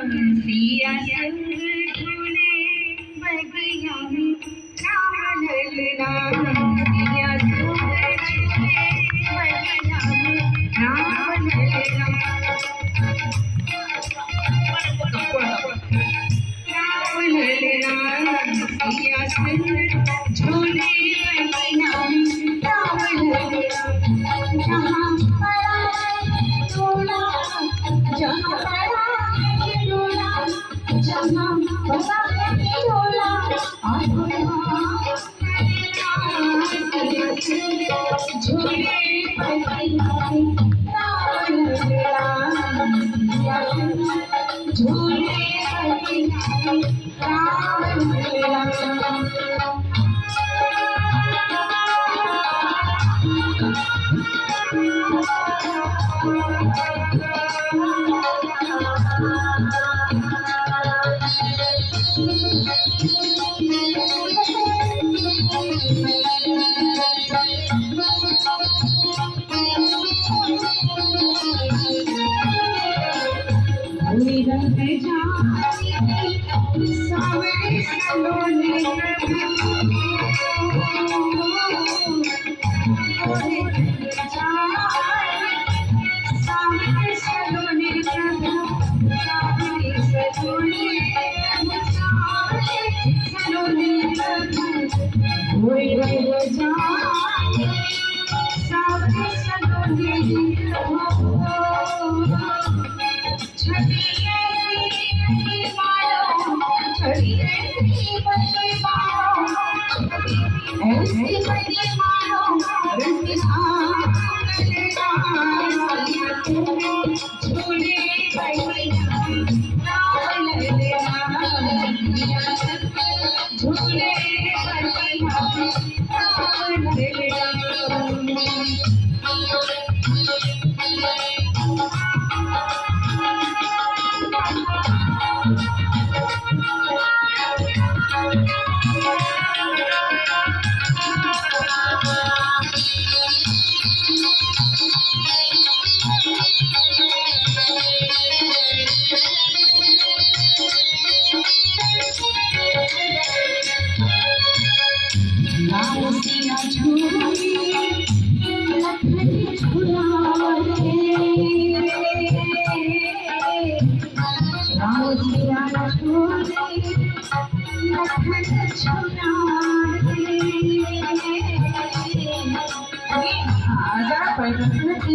सिया संग झूले बगिया में राम ललना सिया संग झूले बगिया में राम ललना सिया संग झूले बगिया में राम ललना जहाँ पड़ा तोला जहाँ पड़ा तोला जहाँ पड़ा तोला झूले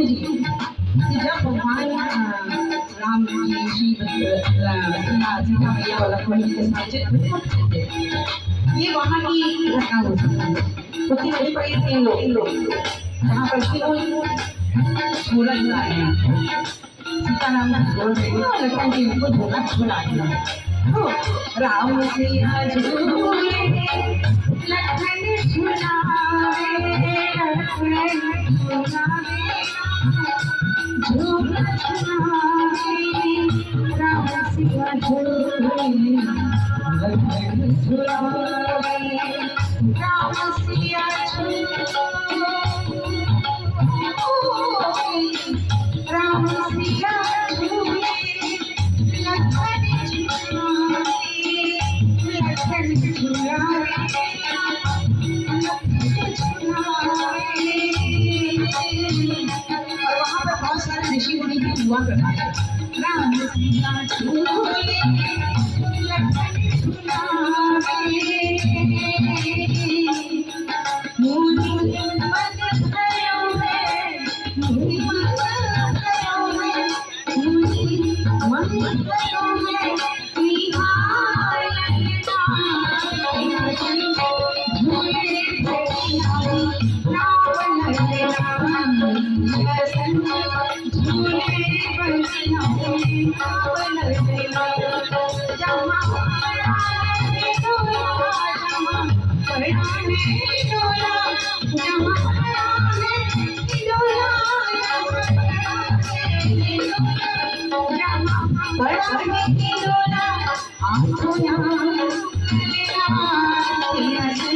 जब भगवान राम जी सीता मैया वाला कोई के साथ ये वहाँ की घटना हो सकती है। तो तीन बड़ी पड़ी तीन लोग वहाँ पर तीनों झोला झुलाए हैं। सीता राम बोल रहे हैं और लखन जी उनको झोला झुलाए तो राम सिया झूले लखन झुलाए लखन झुलाए झूला झुलाए राम सिया झूले लखन झुलाए राम सिया झूले राम सिया झूले लखन झुलाए लखन झुलाए ऋषि मुनि भी हुआ करता है। राम सिया झूले लखन झुलाए मुनि मन भयो है मुनि मन भयो है मुनि मन भयो है निहाय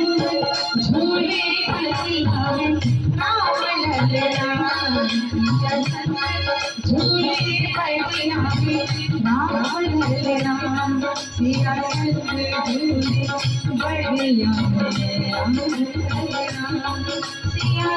झूले झूले राम सिया बढ़िया राम सिया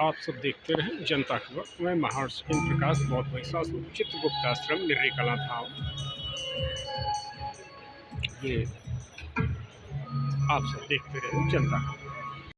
आप सब देखते रहें जनता के वक्त। मैं महर्षि ओम प्रकाश बौद्ध महिषासुर चित्रगुप्ताश्रम निर्री कला धाम। ये आप सब देखते रहें जनता का वक्त।